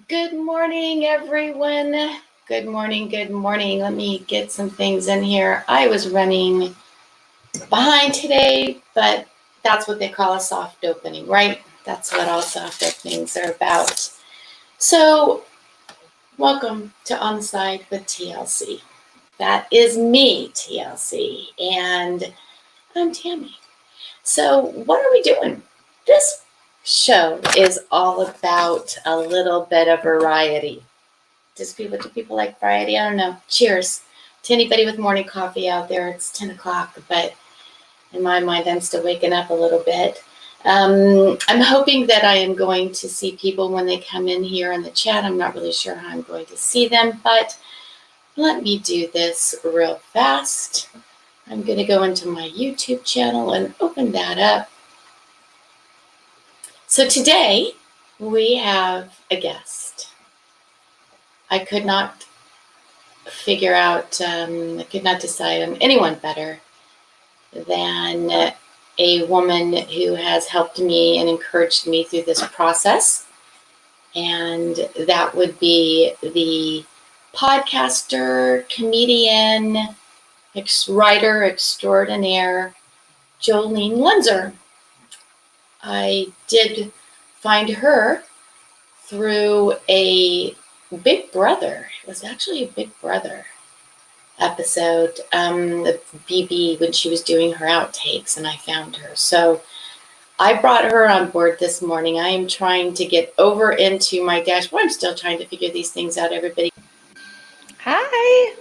Good morning, everyone. Good morning. Good morning. Let me get some things in here. I was running behind today, but that's what they call a soft opening, right? That's what all soft openings are about. So, welcome to On the Side with TLC. That is me, TLC, and I'm Tammy. So, what are we doing? This show is all about a little bit of variety. Do people like variety? I don't know. Cheers to anybody with morning coffee out there. It's 10 o'clock, but in my mind, I'm still waking up a little bit. I'm hoping that I am going to see people when they come in here in the chat. I'm not really sure how I'm going to see them, but let me do this real fast. I'm going to go into my YouTube channel and open that up. So today we have a guest. I could not figure out, I could not decide on anyone better than a woman who has helped me and encouraged me through this process. And that would be the podcaster, comedian, writer extraordinaire, Joleen Lunzer. I did find her through a Big Brother. It was actually a Big Brother episode, the BB, when she was doing her outtakes, and I found her. So I brought her on board this morning. I am trying to get over into my dashboard. I'm still trying to figure these things out, everybody. Hi.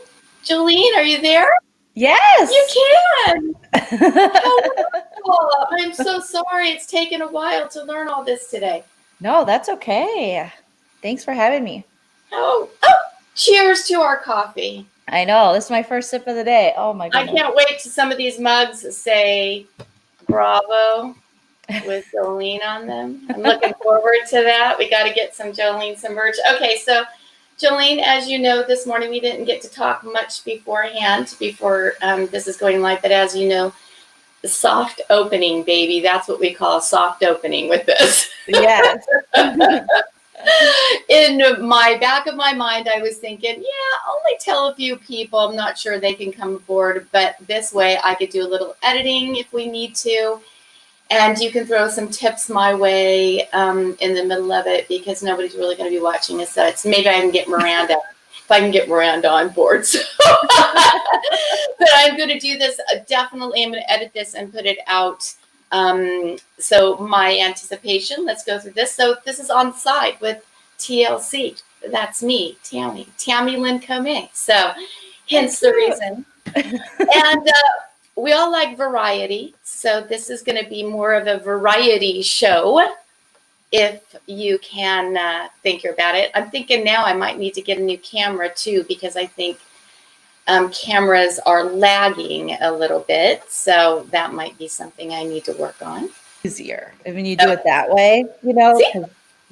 Joleen, are you there? Yes. You can. How wonderful. I'm so sorry. It's taken a while to learn all this today. No, that's okay. Thanks for having me. Oh, cheers to our coffee. I know. This is my first sip of the day. Oh, my goodness. I can't wait to some of these mugs say Bravo with Jolene on them. I'm looking forward to that. We got to get some Jolene, some merch. Okay, so Jolene, as you know, this morning we didn't get to talk much beforehand before this is going live, but as you know, the soft opening, baby, that's what we call a soft opening with this. Yes. In my back of my mind, I was thinking, yeah, only tell a few people. I'm not sure they can come aboard, but this way I could do a little editing if we need to. And you can throw some tips my way in the middle of it because nobody's really going to be watching this. So it's maybe I can get Miranda, if I can get Miranda on board. So. But I'm going to do this. Definitely, I'm going to edit this and put it out. So my anticipation, let's go through this. So this is On Side with TLC. That's me, Tammy Lynn Comey. So hence the reason. And we all like variety. So this is going to be more of a variety show if you can think about it. I'm thinking now I might need to get a new camera too because I think cameras are lagging a little bit, so that might be something I need to work on. Easier when you do it that way, you know,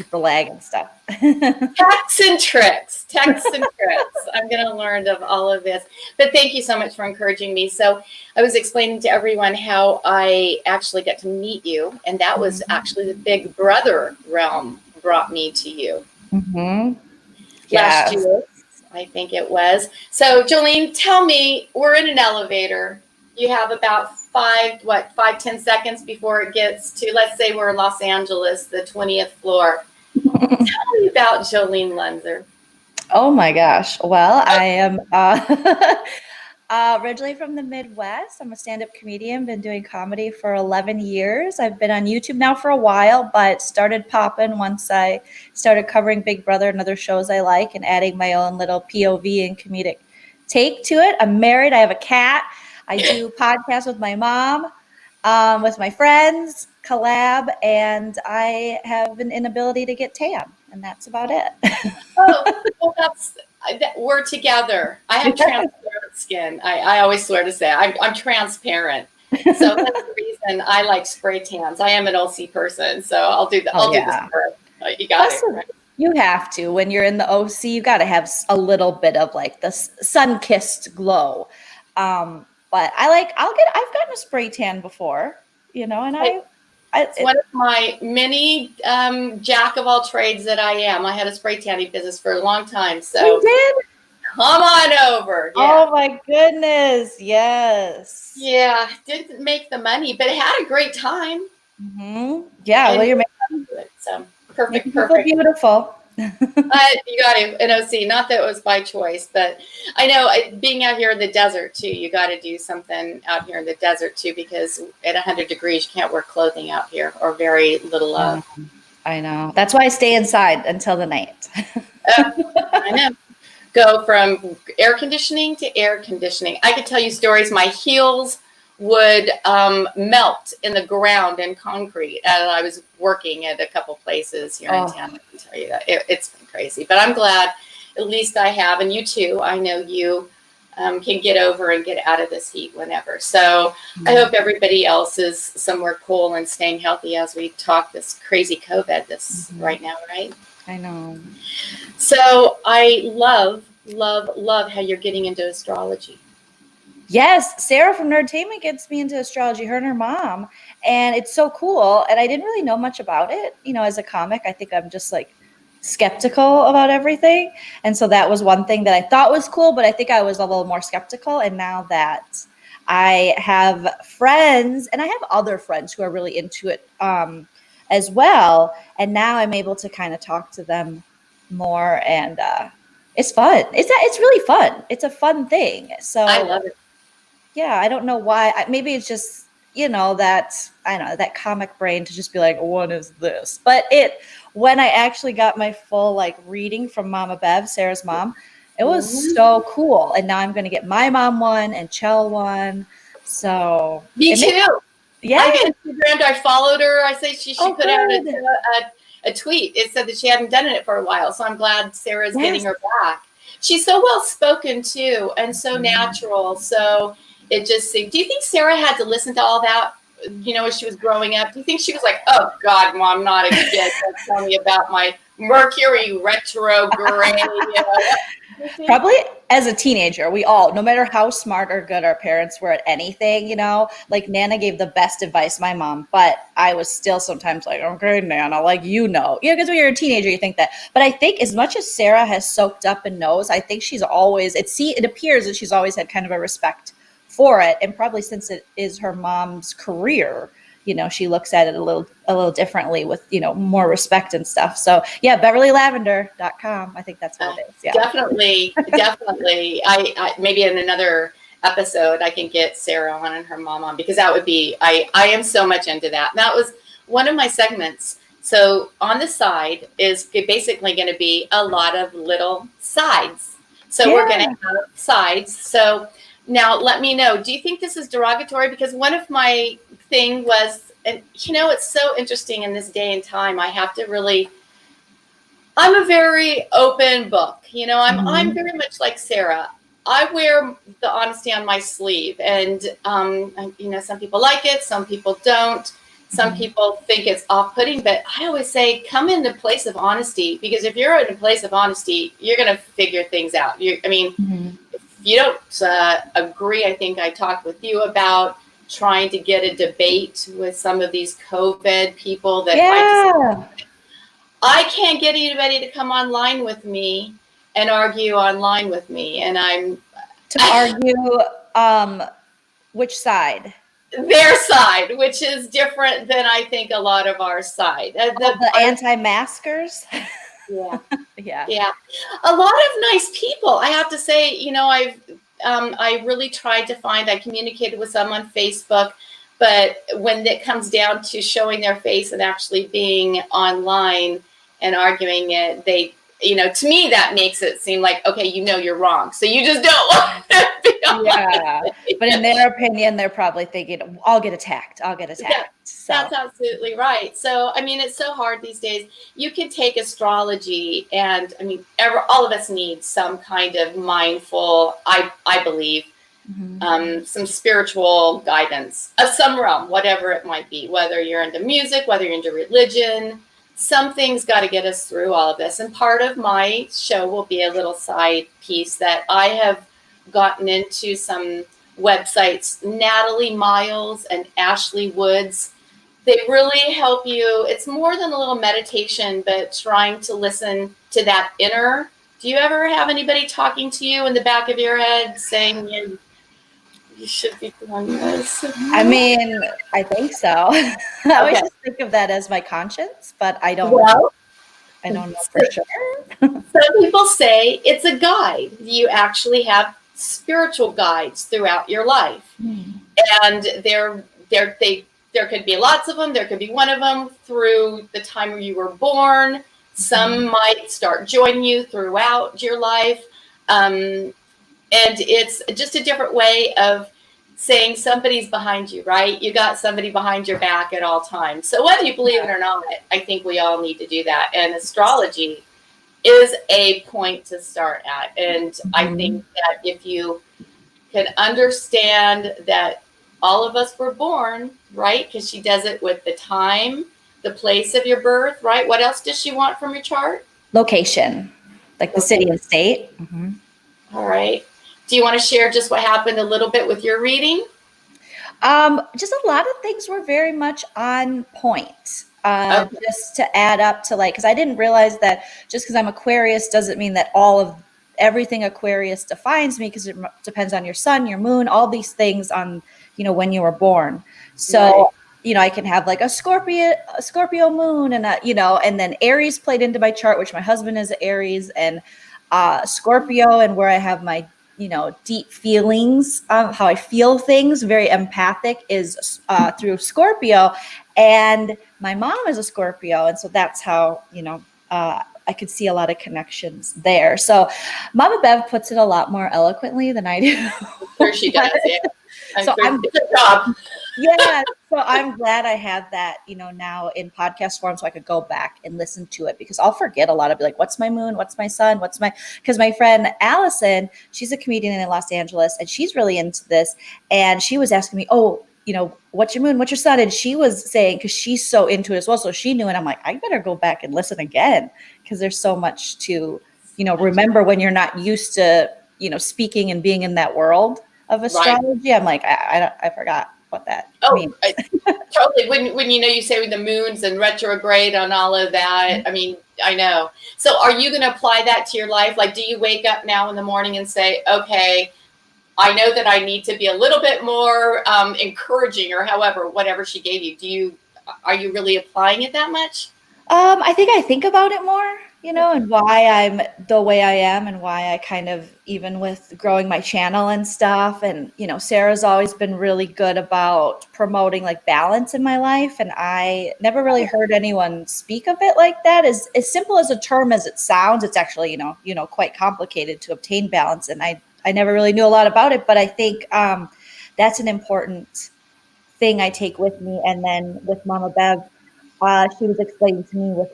the lag and stuff. Tips and tricks. I'm going to learn of all of this. But thank you so much for encouraging me. So I was explaining to everyone how I actually got to meet you, and that was actually the Big Brother realm brought me to you. Last year. I think it was. So, Jolene, tell me, we're in an elevator. You have about 5-10 seconds before it gets to, let's say we're in Los Angeles, the 20th floor. Tell me about Joleen Lunzer. Oh, my gosh. Well, I am originally from the Midwest. I'm a stand-up comedian, been doing comedy for 11 years. I've been on YouTube now for a while, but started popping once I started covering Big Brother and other shows I like and adding my own little POV and comedic take to it. I'm married. I have a cat. I do podcasts with my mom, with my friends, collab, and I have an inability to get tan, and that's about it. Oh, well, we're together. I have transparent skin. I always swear to say I'm transparent. So that's the reason I like spray tans. I am an OC person, so I'll do the. I'll do the spray. You got it. Right? You have to. When you're in the OC, you got to have a little bit of like the sun-kissed glow. But I've gotten a spray tan before, you know, and It's one of my many jack of all trades that I am. I had a spray tanning business for a long time. So You did? come on over. Yeah. Oh my goodness. Yes. Yeah. Didn't make the money, but had a great time. Mm-hmm. Yeah. And well, you're making it. So perfect. Beautiful. You got to an OC. Not that it was by choice, but I know being out here in the desert too, you got to do something out here in the desert too, because at 100 degrees, you can't wear clothing out here, or very little of. I know. That's why I stay inside until the night. I know. Go from air conditioning to air conditioning. I could tell you stories. My heels would melt in the ground and concrete. And I was working at a couple places here in town. I can tell you that it's been crazy, but I'm glad at least I have, and you too. I know you can get over and get out of this heat whenever. So I hope everybody else is somewhere cool and staying healthy as we talk this crazy COVID right now, right? I know. So I love how you're getting into astrology. Yes, Sarah from Nerdtainment gets me into astrology, her and her mom, and it's so cool. And I didn't really know much about it. You know, as a comic, I think I'm just like skeptical about everything. And so that was one thing that I thought was cool, but I think I was a little more skeptical. And now that I have friends, and I have other friends who are really into it as well, and now I'm able to kind of talk to them more, and it's fun. It's really fun. It's a fun thing. So I love it. Yeah, I don't know why. Maybe it's just, you know, that comic brain to just be like, what is this? But when I actually got my full like reading from Mama Bev, Sarah's mom, it was so cool. And now I'm going to get my mom one and Chell one. So me too. Yeah, I Instagrammed. I followed her. I say she put out a tweet. It said that she hadn't done it for a while. So I'm glad Sarah's getting her back. She's so well spoken too, and so natural. So it just seemed. Do you think Sarah had to listen to all that, you know, as she was growing up? Do you think she was like, "Oh God, Mom, not again! Tell me about my Mercury retrograde"? You know? Probably as a teenager, we all, no matter how smart or good our parents were at anything, you know, like Nana gave the best advice, my mom, but I was still sometimes like, okay, Nana, like, you know, because when you're a teenager, you think that. But I think as much as Sarah has soaked up and knows, I think she's always, it appears that she's always had kind of a respect for it. And probably since it is her mom's career, you know, she looks at it a little differently with, you know, more respect and stuff. So yeah, BeverlyLavender.com. I think that's what it is. Yeah, definitely. I maybe in another episode I can get Sarah on and her mom on, because that would be, I am so much into that. That was one of my segments. So on the side is basically going to be a lot of little sides. So we're going to have sides. So now let me know, do you think this is derogatory? Because one of my thing was, and you know, it's so interesting in this day and time, I have to really, I'm a very open book, you know, I'm very much like Sarah. I wear the honesty on my sleeve, and you know, some people like it, some people don't. Some people think it's off-putting, but I always say, come into a place of honesty, because if you're in a place of honesty, you're going to figure things out. If you don't agree, I think I talked with you about trying to get a debate with some of these COVID people that I can't get anybody to come online with me and argue online with me. And I'm to argue which side? Their side, which is different than I think a lot of our side. The anti-maskers. Yeah. A lot of nice people. I have to say, you know, I really tried to I communicated with some on Facebook, but when it comes down to showing their face and actually being online and arguing it, they, you know, to me, that makes it seem like, okay, you know, you're wrong. So you just don't want to be but in their opinion, they're probably thinking, I'll get attacked. Yeah, that's absolutely right. So, I mean, it's so hard these days. You can take astrology, and I mean, all of us need some kind of mindful, I believe, some spiritual guidance of some realm, whatever it might be, whether you're into music, whether you're into religion. Something's got to get us through all of this. And part of my show will be a little side piece that I have gotten into some websites, Natalie Miles and Ashley Woods. They really help you. It's more than a little meditation, but trying to listen to that inner. Do you ever have anybody talking to you in the back of your head saying you should be doing this? I mean, I think so. I always Okay. just think of that as my conscience, but I don't Well, know for sure. some people say it's a guide. You actually have spiritual guides throughout your life. And there could be lots of them. There could be one of them through the time you were born. Some might start joining you throughout your life. And it's just a different way of saying somebody's behind you, right? You got somebody behind your back at all times. So whether you believe it or not, I think we all need to do that. And astrology is a point to start at. And I think that if you can understand that all of us were born, right? Because she does it with the time, the place of your birth, right? What else does she want from your chart? Location, like the city and state. All right. Do you want to share just what happened a little bit with your reading? Just a lot of things were very much on point. Just to add up to like, because I didn't realize that just because I'm Aquarius doesn't mean that all of everything Aquarius defines me, because it depends on your sun, your moon, all these things on, when you were born. So, right. I can have like a Scorpio moon and and then Aries played into my chart, which my husband is Aries, and Scorpio, and where I have my deep feelings, how I feel things, very empathic, is through Scorpio. And my mom is a Scorpio. And so that's how, I could see a lot of connections there. So Mama Bev puts it a lot more eloquently than I do. I'm sure she does, yeah. So it's a job. Yeah. So I'm glad I have that, now in podcast form, so I could go back and listen to it, because I'll forget a lot. I'll be like, what's my moon? What's my sun? Because my friend Allison, she's a comedian in Los Angeles, and she's really into this. And she was asking me, what's your moon? What's your sun? And she was saying, because she's so into it as well. So she knew, and I'm like, I better go back and listen again, because there's so much to, remember when you're not used to, speaking and being in that world of astrology. Right. I'm like, I forgot what that means. Totally. When you say the moons and retrograde and all of that, I mean, I know. So are you going to apply that to your life? Like, do you wake up now in the morning and say, okay, I know that I need to be a little bit more encouraging, or however, whatever she gave you. Are you really applying it that much? I think about it more, and why I'm the way I am, and why I kind of, even with growing my channel and stuff. And, Sarah's always been really good about promoting like balance in my life. And I never really heard anyone speak of it like that. As simple as a term as it sounds, it's actually, quite complicated to obtain balance. And I never really knew a lot about it, but I think that's an important thing I take with me. And then with Mama Bev, she was explaining to me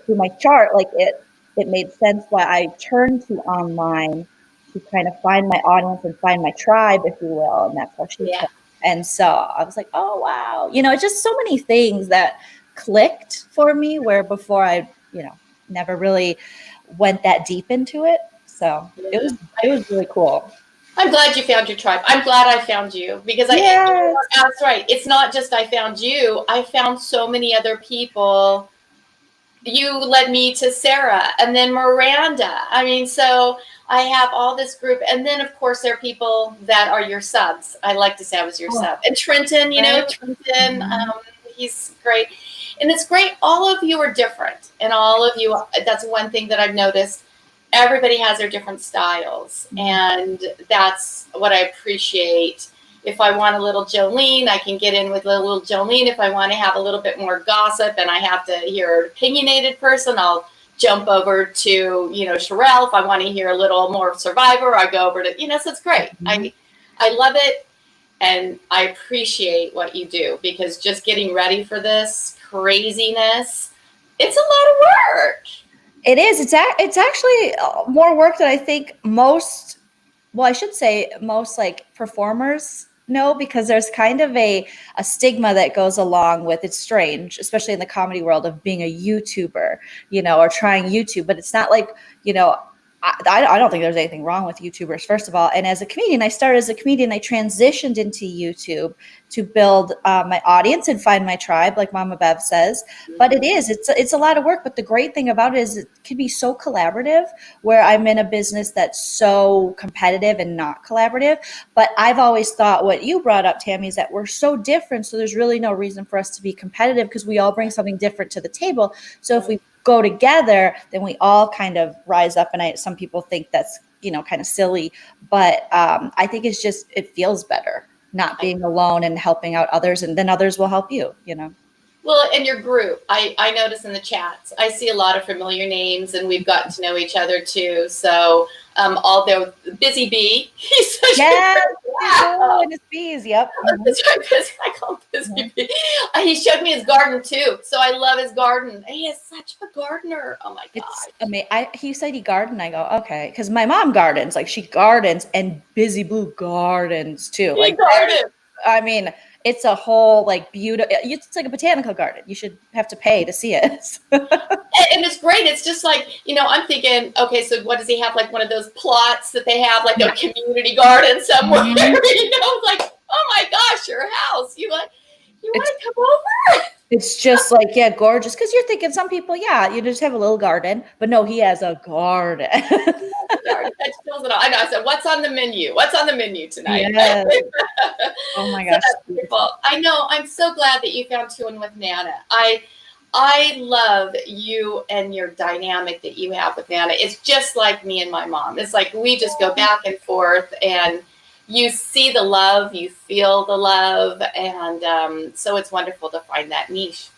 through my chart, like it made sense why I turned to online to kind of find my audience and find my tribe, if you will. And that's how she took. And so I was like, oh, wow. It's just so many things that clicked for me, where before I, never really went that deep into it. So it was really cool. I'm glad you found your tribe. I'm glad I found you, because that's right. It's not just I found you. I found so many other people. You led me to Sarah, and then Miranda. I mean, so I have all this group. And then, of course, there are people that are your subs. I like to say I was your sub. And Trenton, Trenton, he's great. And it's great. All of you are different. And all of you, that's one thing that I've noticed. Everybody has their different styles, and that's what I appreciate. If I want a little Jolene, I can get in with a little Jolene. If I want to have a little bit more gossip and I have to hear an opinionated person, I'll jump over to, Sherelle. If I want to hear a little more Survivor, I go over to, so it's great. I love it, and I appreciate what you do, because just getting ready for this craziness, it's a lot of work. It is. It's actually more work than I think most like performers know, because there's kind of a stigma that goes along with, it's strange, especially in the comedy world, of being a YouTuber, or trying YouTube. But it's not like, I don't think there's anything wrong with YouTubers, first of all. And as a comedian, I started as a comedian. I transitioned into YouTube to build my audience and find my tribe, like Mama Bev says. But it's a lot of work. But the great thing about it is it can be so collaborative, where I'm in a business that's so competitive and not collaborative. But I've always thought what you brought up, Tammy, is that we're so different. So there's really no reason for us to be competitive, because we all bring something different to the table. So if we go together, then we all kind of rise up. And some people think that's, kind of silly, but I think it's just, it feels better not being alone and helping out others, and then others will help you. Well, in your group, I notice in the chats, I see a lot of familiar names, and we've gotten to know each other too. So, although Busy Bee, he's such a and his bees, yep. That's right, I call him Busy Bee. He showed me his garden too, so I love his garden. He is such a gardener. Oh my god! It's amazing. He said he gardened. I go, okay, because my mom gardens, like she gardens, and Busy Blue gardens too. He gardens. I mean, it's a whole beautiful. It's like a botanical garden. You should have to pay to see it. And it's great. It's just like, I'm thinking, okay, so what does he have? Like one of those plots that they have, like a community garden somewhere. Like, oh my gosh, your house. You want to come over? It's just gorgeous. Because you're thinking some people, you just have a little garden, but no, he has a garden. That fills it all. I know. I said, what's on the menu? What's on the menu tonight? Yes. Oh my gosh. So beautiful. I know. I'm so glad that you found two in with Nana. I love you and your dynamic that you have with Nana. It's just like me and my mom. It's like we just go back and forth, and you see the love, you feel the love, and so it's wonderful to find that niche.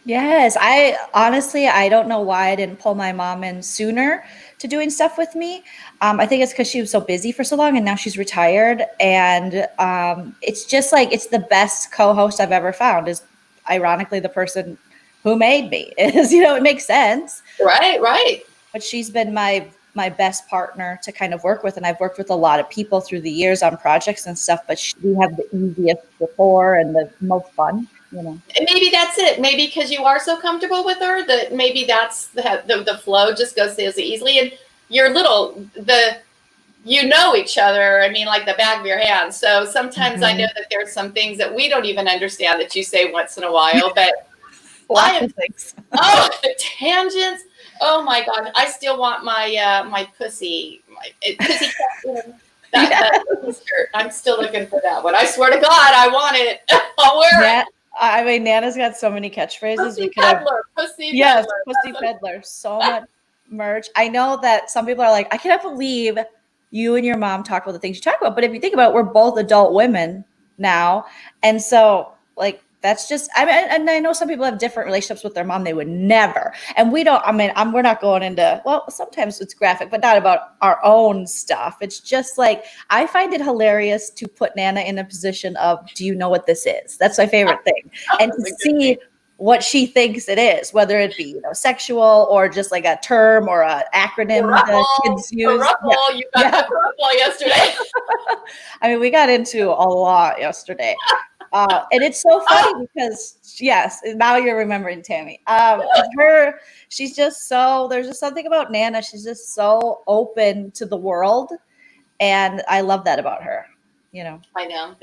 Yes, I honestly, I don't know why I didn't pull my mom in sooner to doing stuff with me. I think it's because she was so busy for so long, and now she's retired. And it's just it's the best co-host I've ever found is ironically the person who made me. It makes sense. Right. But she's been my best partner to kind of work with. And I've worked with a lot of people through the years on projects and stuff, but we have the easiest rapport and the most fun. And maybe that's it. Maybe because you are so comfortable with her that maybe that's the flow just goes as easily. And you're each other. I mean, like the back of your hand. So sometimes I know that there's some things that we don't even understand that you say once in a while. But the tangents. Oh my gosh! I still want my pussy. Pussy cat. That shirt. I'm still looking for that one. I swear to God, I want it. I'll wear it. I mean, Nana's got so many catchphrases. Pussy peddler. Pussy peddler. So much merch. I know that some people are like, I cannot believe you and your mom talk about the things you talk about. But if you think about it, we're both adult women now. And so that's just, and I know some people have different relationships with their mom. They would never. And we don't, we're not going into, well, sometimes it's graphic, but not about our own stuff. It's just I find it hilarious to put Nana in a position of, do you know what this is? That's my favorite thing. And to see what she thinks it is, whether it be, sexual or just a term or an acronym that kids use. You got the yesterday. We got into a lot yesterday. And it's so funny because, yes, now you're remembering Tammy. She's just there's just something about Nana. She's just so open to the world. And I love that about her, I know.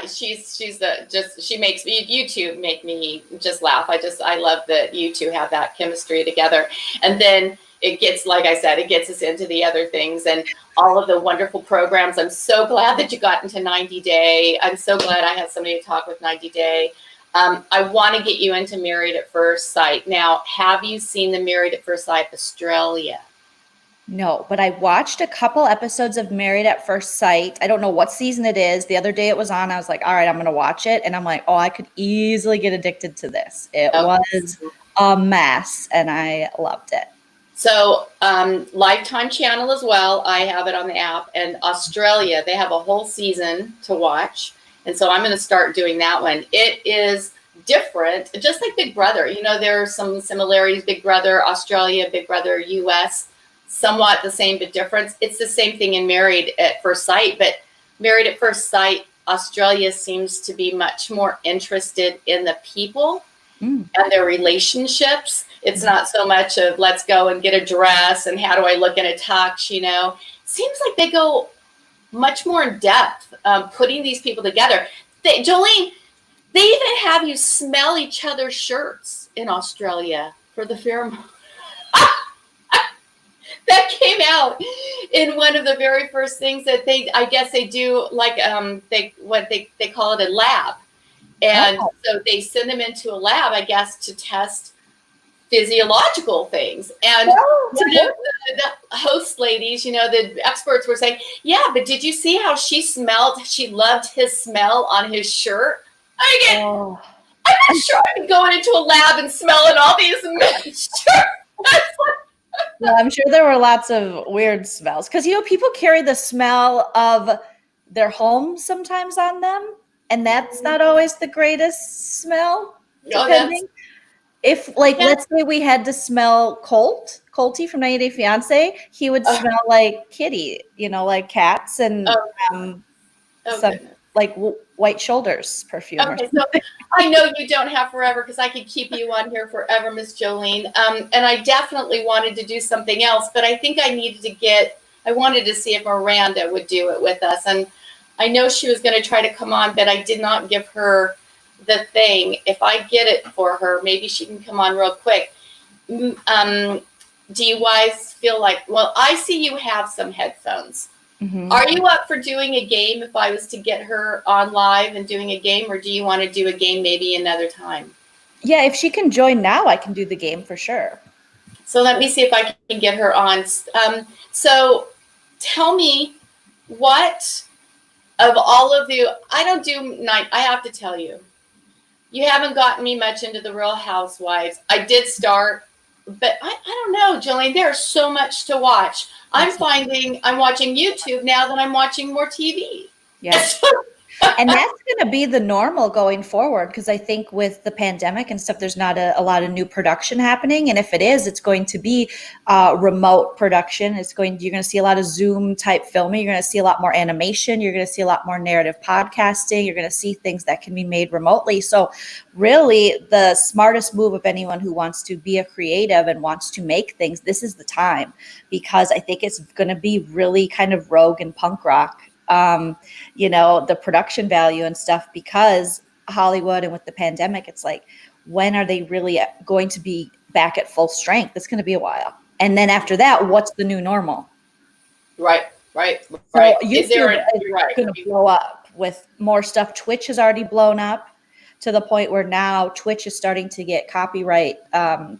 She makes me, you two make me just laugh. I love that you two have that chemistry together. And then it gets, like I said, it gets us into the other things and all of the wonderful programs. I'm so glad that you got into 90 Day. I'm so glad I had somebody to talk with 90 Day. I want to get you into Married at First Sight. Now, have you seen the Married at First Sight Australia? No, but I watched a couple episodes of Married at First Sight. I don't know what season it is. The other day it was on. I was like, all right, I'm going to watch it. And I'm like, oh, I could easily get addicted to this. It was a mess, and I loved it. So Lifetime channel as well. I have it on the app. And Australia, they have a whole season to watch. And so I'm going to start doing that one. It is different, just like Big Brother. There are some similarities. Big Brother, Australia, Big Brother, US, somewhat the same but different. It's the same thing in Married at First Sight. But Married at First Sight, Australia seems to be much more interested in the people Mm. and their relationships. It's not so much of let's go and get a dress and how do I look in a tux, Seems like they go much more in depth, putting these people together. Jolene, they even have you smell each other's shirts in Australia for the pheromone. That came out in one of the very first things that I guess they do, like they call it a lab. And so they send them into a lab, I guess, to test physiological things. And one of the host ladies, the experts were saying, yeah, but did you see how she smelled? She loved his smell on his shirt. I'm not sure I'm going into a lab and smelling all these men's shirts. Well, I'm sure there were lots of weird smells because, people carry the smell of their home sometimes on them. And that's not always the greatest smell, depending. If, let's say we had to smell Colty from 90 Day Fiance, he would smell like kitty, like cats and some white shoulders perfume. Okay, so I know you don't have forever because I could keep you on here forever, Miss Jolene. And I definitely wanted to do something else, but I think I wanted to see if Miranda would do it with us. And I know she was going to try to come on, but I did not give her the thing. If I get it for her, maybe she can come on real quick. Do you guys feel like, well, I see you have some headphones. Mm-hmm. Are you up for doing a game if I was to get her on live and doing a game, or do you want to do a game maybe another time? Yeah, if she can join now, I can do the game for sure. So let me see if I can get her on. So tell me, what of all of you, I don't do night, I have to tell you, you haven't gotten me much into the Real Housewives. I did start, but I don't know, Jolene, there's so much to watch. I'm finding I'm watching YouTube now that I'm watching more TV. Yes. And that's going to be the normal going forward, because I think with the pandemic and stuff, there's not a lot of new production happening. And if it is, it's going to be remote production. You're going to see a lot of Zoom type filming. You're going to see a lot more animation. You're going to see a lot more narrative podcasting. You're going to see things that can be made remotely. So really the smartest move of anyone who wants to be a creative and wants to make things, this is the time, because I think it's going to be really kind of rogue and punk rock. The production value and stuff, because Hollywood and with the pandemic, it's like, when are they really going to be back at full strength? It's going to be a while. And then after that, what's the new normal? Right. So YouTube is going to blow up with more stuff. Twitch has already blown up to the point where now Twitch is starting to get copyright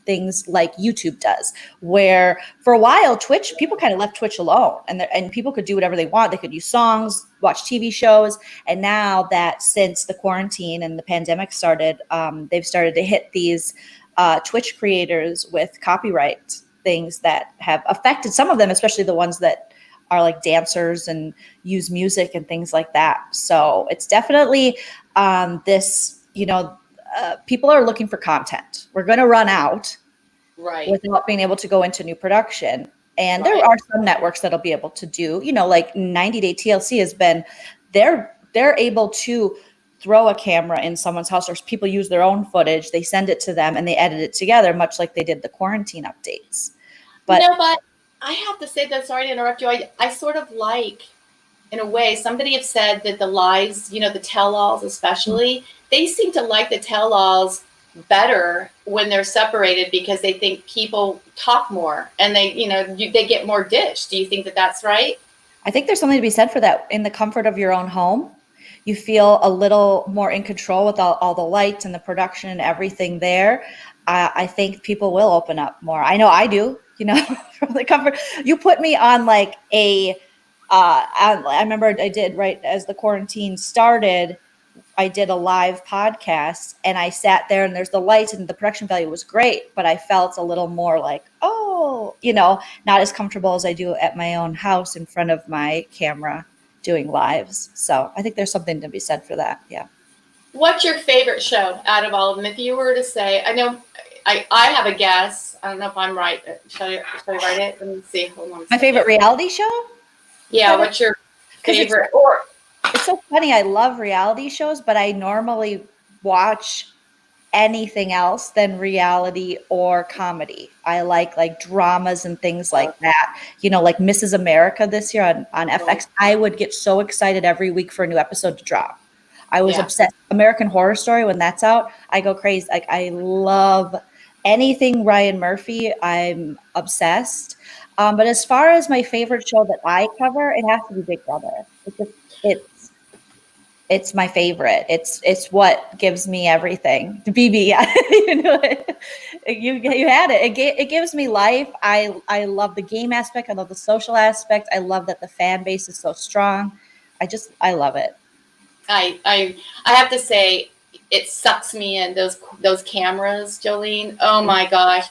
things like YouTube does, where for a while people kind of left Twitch alone, and people could do whatever they want. They could use songs, watch TV shows. And now that since the quarantine and the pandemic started, they've started to hit these Twitch creators with copyright things that have affected some of them, especially the ones that are like dancers and use music and things like that. So it's definitely this, people are looking for content. We're going to run out without being able to go into new production. And there are some networks that'll be able to do, like 90 Day TLC has been, they're able to throw a camera in someone's house, or people use their own footage. They send it to them and they edit it together, much like they did the quarantine updates. But I have to say that, sorry to interrupt you. I sort of like, in a way, somebody have said that the lies, the tell-alls especially, they seem to like the tell-alls better when they're separated, because they think people talk more and they get more dish. Do you think that that's right? I think there's something to be said for that. In the comfort of your own home, you feel a little more in control with all the lights and the production and everything there. I think people will open up more. I know I do, from the comfort. You put me on like I remember I did, right as the quarantine started, I did a live podcast and I sat there and there's the lights and the production value was great, but I felt a little more like, not as comfortable as I do at my own house in front of my camera doing lives. So I think there's something to be said for that. Yeah. What's your favorite show out of all of them? If you were to say, I know I have a guess. I don't know if I'm right. Should I write it? Let me see. Hold on. My favorite reality show? Yeah. What's your favorite? It's so funny. I love reality shows, but I normally watch anything else than reality or comedy. I like dramas and things like that. You know, like Mrs. America this year on FX. I would get so excited every week for a new episode to drop. I was obsessed. American Horror Story, when that's out, I go crazy. Like, I love anything Ryan Murphy. I'm obsessed. But as far as my favorite show that I cover, it has to be Big Brother. It's my favorite. It's what gives me everything. BB, yeah. You know, you had it. It gives me life. I love the game aspect. I love the social aspect. I love that the fan base is so strong. I love it. I have to say, it sucks me in, those cameras, Jolene. Oh my gosh.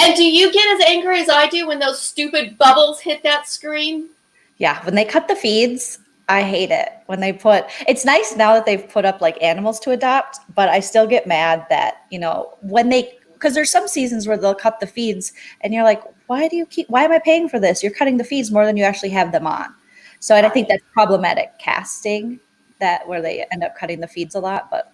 And do you get as angry as I do when those stupid bubbles hit that screen? Yeah, when they cut the feeds, I hate it. When they it's nice now that they've put up like animals to adopt, but I still get mad that, you know, because there's some seasons where they'll cut the feeds and you're like, why am I paying for this? You're cutting the feeds more than you actually have them on. So I think that's problematic casting, where they end up cutting the feeds a lot, but.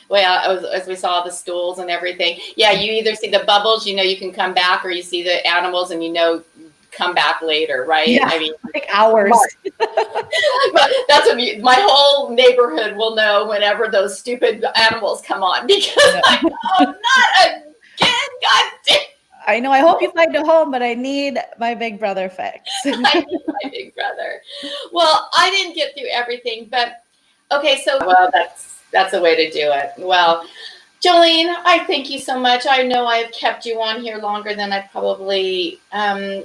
Well, as we saw the stools and everything. Yeah, you either see the bubbles, you know, you can come back, or you see the animals and you know, come back later, right? Yeah, I mean, like hours. But that's what my whole neighborhood will know whenever those stupid animals come on, because like, oh, not again, God damn. I know. I hope you find a home, but I need my Big Brother fix. I need my Big Brother. Well, I didn't get through everything, but okay. So, that's a way to do it. Well, Jolene, I thank you so much. I know I've kept you on here longer than I probably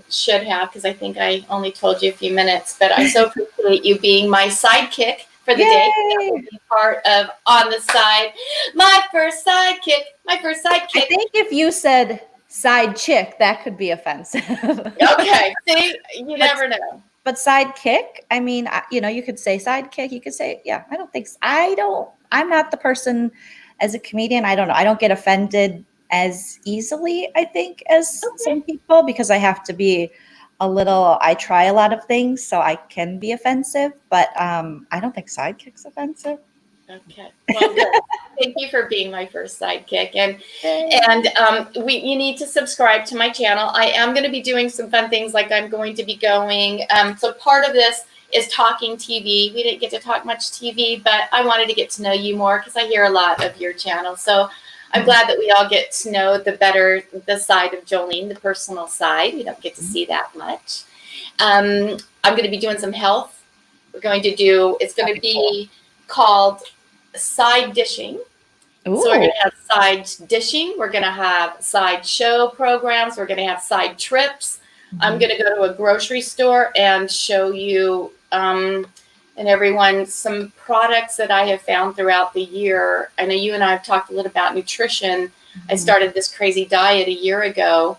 should have, because I think I only told you a few minutes, but I so appreciate you being my sidekick for the day. That will be part of On the Side. My first sidekick. I think if you said side chick, that could be offensive. Okay. See, you never know. But sidekick, I mean, you know, you could say sidekick. You could say, yeah, I'm not the person as a comedian. I don't know. I don't get offended as easily, I think, as some people, because I have to be I try a lot of things, so I can be offensive, but I don't think sidekick's offensive. Okay. Well, good. Thank you for being my first sidekick. And you need to subscribe to my channel. I am going to be doing some fun things, like I'm going to be going. So part of this is talking TV. We didn't get to talk much TV, but I wanted to get to know you more, because I hear a lot of your channel. So I'm glad that we all get to know the side of Jolene, the personal side. We don't get to see that much. I'm going to be doing some health. It's going to be called side dishing. Ooh. So we're going to have side dishing. We're going to have side show programs. We're going to have side trips. Mm-hmm. I'm going to go to a grocery store and show you and everyone some products that I have found throughout the year. I know you and I have talked a little about nutrition. Mm-hmm. I started this crazy diet a year ago.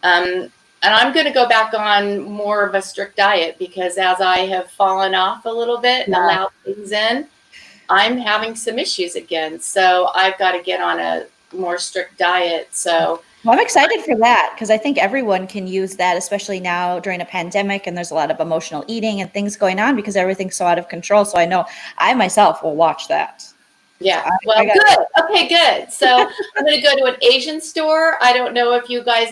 And I'm going to go back on more of a strict diet, because as I have fallen off a little bit and allowed things in, I'm having some issues again. So I've got to get on a more strict diet. So I'm excited for that, because I think everyone can use that, especially now during a pandemic, and there's a lot of emotional eating and things going on because everything's so out of control. So I know I myself will watch that. Yeah. Well, good. Okay, good. So I'm going to go to an Asian store. I don't know if you guys,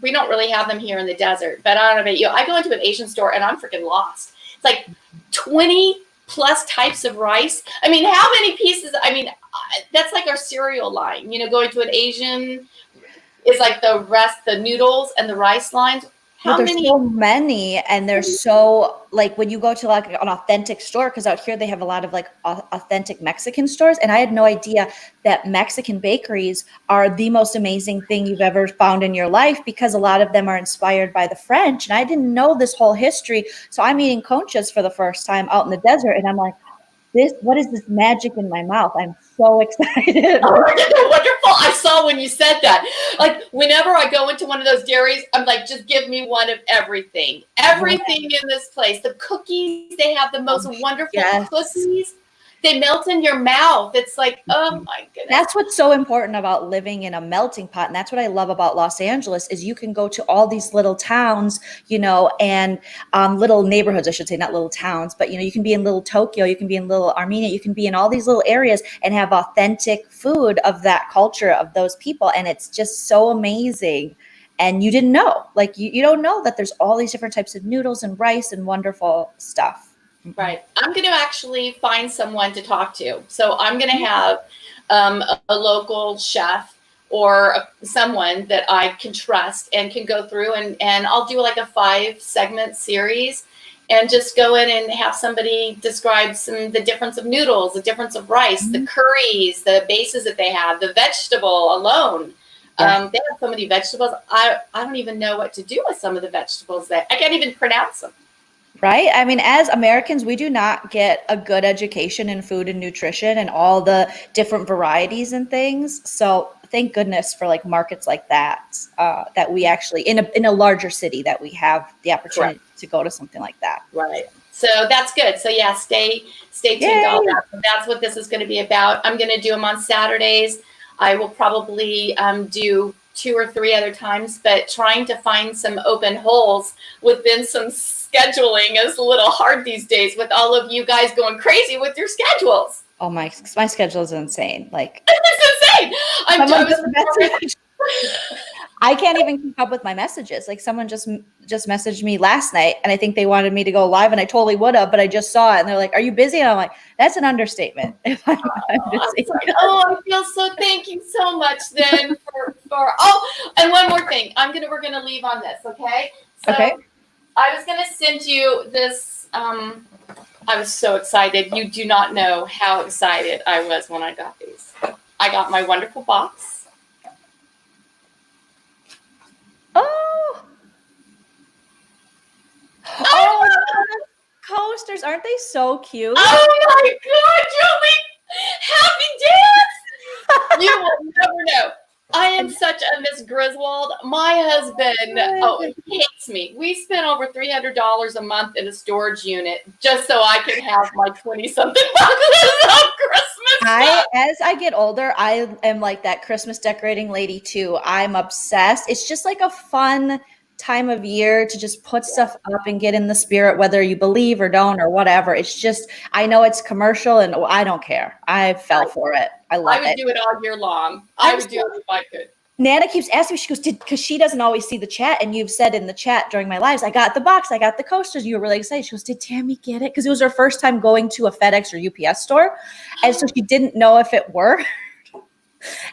we don't really have them here in the desert, but I don't know about you. I go into an Asian store and I'm freaking lost. It's like 20 plus types of rice. I mean, how many pieces? I mean, that's like our cereal line. You know, going to an Asian is like the noodles and the rice lines. There's so many, and they're so, like, when you go to like an authentic store, because out here they have a lot of like authentic Mexican stores, and I had no idea that Mexican bakeries are the most amazing thing you've ever found in your life, because a lot of them are inspired by the French, and I didn't know this whole history. So I'm eating conchas for the first time out in the desert, and I'm like, what is this magic in my mouth? I'm so excited. Oh, wonderful. I saw when you said that. Like, whenever I go into one of those dairies, I'm like, just give me one of everything. Everything in this place. The cookies, they have the most wonderful cookies. they melt in your mouth. It's like, oh my goodness. That's what's so important about living in a melting pot. And that's what I love about Los Angeles is you can go to all these little towns, you know, and little neighborhoods, I should say, not little towns, but, you know, you can be in little Tokyo, you can be in little Armenia, you can be in all these little areas and have authentic food of that culture of those people. And it's just so amazing. And you didn't know, like, you don't know that there's all these different types of noodles and rice and wonderful stuff. Right. I'm going to actually find someone to talk to. So I'm going to have a local chef or someone that I can trust and can go through and I'll do like a 5-segment series and just go in and have somebody describe the difference of noodles, the difference of rice, the curries, the bases that they have, the vegetable alone. Yeah. They have so many vegetables. I don't even know what to do with some of the vegetables that I can't even pronounce them. Right? I mean, as Americans, we do not get a good education in food and nutrition and all the different varieties and things. So thank goodness for like markets like that, that we actually in a larger city that we have the opportunity to go to something like that. Right. So that's good. So yeah, stay tuned to all that. So that's what this is going to be about. I'm going to do them on Saturdays. I will probably do 2 or 3 other times, but trying to find some open holes within some scheduling is a little hard these days with all of you guys going crazy with your schedules. Oh, my schedule is insane. Like it's insane. I can't even keep up with my messages. Like someone just messaged me last night and I think they wanted me to go live and I totally would have, but I just saw it and they're like, "Are you busy?" And I'm like, "That's an understatement." If I'm busy. I feel so. Thank you so much then for and one more thing. We're gonna leave on this, okay? So okay. I was gonna send you this. I was so excited. You do not know how excited I was when I got these. I got my wonderful box. Oh, coasters. Aren't they so cute? Oh my God, Joleen! Happy dance! You will never know. I am such a Miss Griswold. My husband hates me. We spent over $300 a month in a storage unit just so I could have my 20-something boxes of Christmas stuff. As I get older, I am like that Christmas decorating lady too. I'm obsessed. It's just like a fun time of year to just put stuff up and get in the spirit, whether you believe or don't or whatever. It's just, I know it's commercial and I don't care. I fell for it. I love it. I would do it all year long. I would do it if I could. Nana keeps asking me, she goes, because she doesn't always see the chat. And you've said in the chat during my lives, I got the box, I got the coasters. You were really excited. She goes, did Tammy get it? Because it was her first time going to a FedEx or UPS store. And so she didn't know if it worked.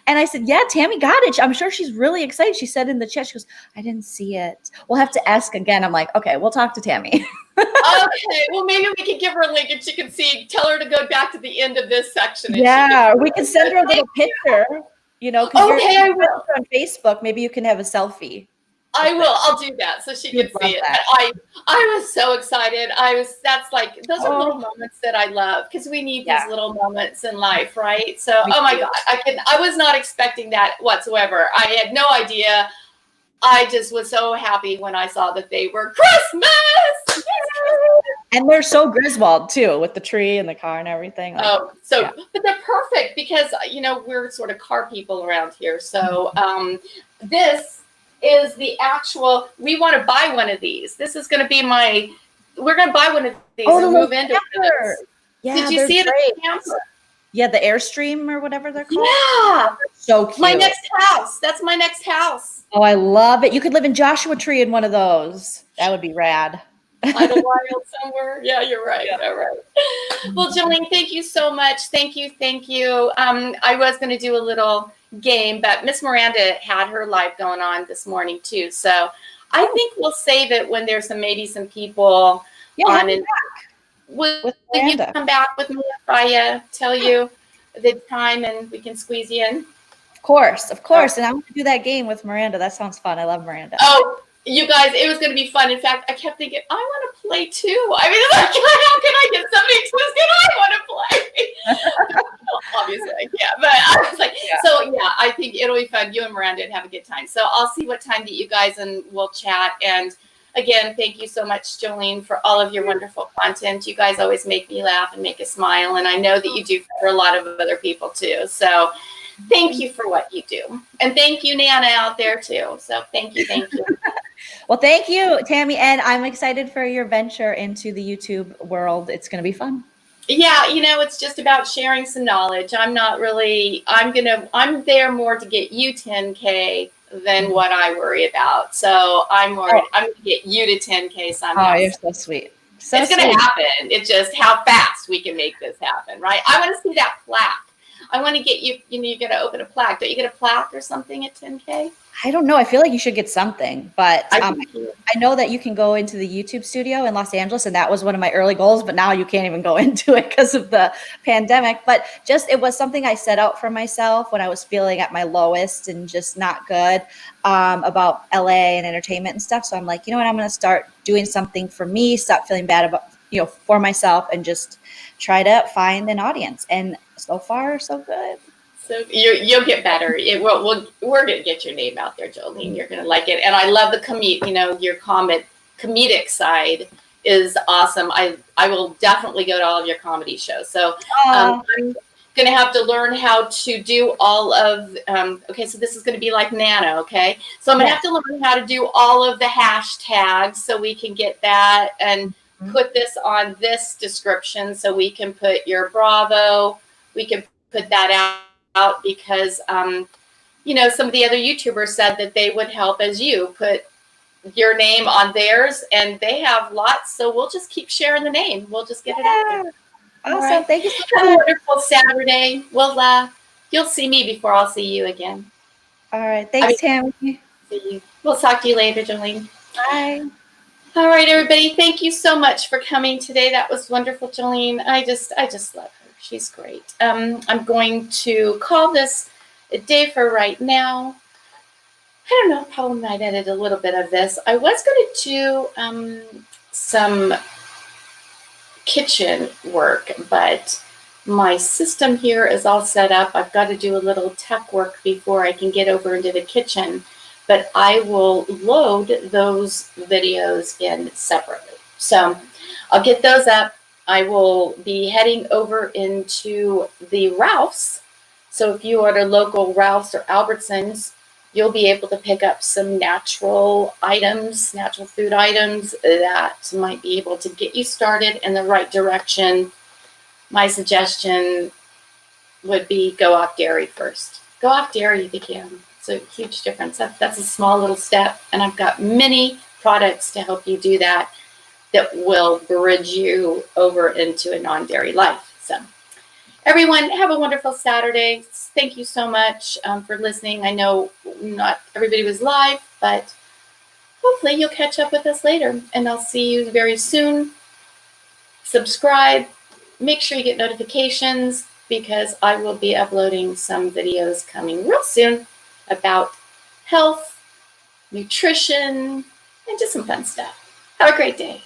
And I said, yeah, Tammy got it. I'm sure she's really excited. She said in the chat, she goes, I didn't see it. We'll have to ask again. I'm like, okay, we'll talk to Tammy. Okay, well, maybe we can give her a link and she can see, tell her to go back to the end of this section. Yeah, we can send her a little picture, you know, because I will. On Facebook, maybe you can have a selfie. I will. I'll do that so she can see it. I was so excited. That's like, those are little moments that I love because we need these little moments in life, right? So, oh my God, I was not expecting that whatsoever. I had no idea. I just was so happy when I saw that they were Christmas. And they're so Griswold too, with the tree and the car and everything. But they're perfect because, you know, we're sort of car people around here. So this is the actual, we want to buy one of these. This is going to be we're going to buy one of these and move into it. Yeah, did you see it in the camper? Yeah, the Airstream or whatever they're called. Yeah. So cute. My next house. That's my next house. Oh, I love it. You could live in Joshua Tree in one of those. That would be rad. Idlewild somewhere. Yeah, you're right. Yeah. All right. Well, Joleen, thank you so much. Thank you. I was going to do a little game, but Miss Miranda had her live going on this morning too. So I think we'll save it when there's maybe some people on. And will you come back with me if I tell you the time and we can squeeze you in? Of course. And I'm going to do that game with Miranda. That sounds fun. I love Miranda. Oh, you guys, it was going to be fun. In fact, I kept thinking, I want to play too. I mean, like, how can I get somebody twisted? I want to play. Well, obviously, I can't. But I was like, so yeah, I think it'll be fun. You and Miranda have a good time. So I'll see what time that you guys and we'll chat. And again, thank you so much, Jolene, for all of your wonderful content. You guys always make me laugh and make us smile. And I know that you do for a lot of other people too. So thank you for what you do. And thank you, Nana, out there too. So thank you, thank you. Well, thank you, Tammy. And I'm excited for your venture into the YouTube world. It's going to be fun. Yeah, it's just about sharing some knowledge. I'm there more to get you 10K than what I worry about. So I'm going to get you to 10K somehow. Oh, you're so sweet. So it's going to happen. It's just how fast we can make this happen, right? I want to see that plaque. I want to get you, you got to open a plaque. Don't you get a plaque or something at 10K? I don't know. I feel like you should get something, but I know that you can go into the YouTube studio in Los Angeles, and that was one of my early goals, but now you can't even go into it because of the pandemic. But it was something I set out for myself when I was feeling at my lowest and just not good about LA and entertainment and stuff. So I'm like, you know what? I'm going to start doing something for me, stop feeling bad about, for myself, and just try to find an audience. And so far, so good. So you'll get better. We're going to get your name out there, Jolene. You're going to like it. And I love the your comedic side is awesome. I will definitely go to all of your comedy shows. So I'm going to have to learn how to do all of, okay, so this is going to be like Nana, okay? So I'm going to have to learn how to do all of the hashtags so we can get that and put this on this description so we can put your Bravo, we can put that out because, some of the other YouTubers said that they would help as you put your name on theirs, and they have lots. So we'll just keep sharing the name. We'll just get it out there. Awesome. Right. Thank you so much. Have a wonderful Saturday. You'll see me before I'll see you again. All right. Thanks, Tammy. See you. We'll talk to you later, Jolene. Bye. All right, everybody. Thank you so much for coming today. That was wonderful, Jolene. I just love her. She's great. I'm going to call this a day for right now. I don't know, probably might edit a little bit of this. I was going to do some kitchen work, but my system here is all set up. I've got to do a little tech work before I can get over into the kitchen, but I will load those videos in separately. So I'll get those up. I will be heading over into the Ralph's. So if you order local Ralph's or Albertsons, you'll be able to pick up some natural items, natural food items that might be able to get you started in the right direction. My suggestion would be go off dairy first. Go off dairy if you can. It's a huge difference. That's a small little step, and I've got many products to help you do that will bridge you over into a non-dairy life. So everyone, have a wonderful Saturday. Thank you so much for listening. I know not everybody was live, but hopefully you'll catch up with us later, and I'll see you very soon. Subscribe. Make sure you get notifications because I will be uploading some videos coming real soon about health, nutrition, and just some fun stuff. Have a great day.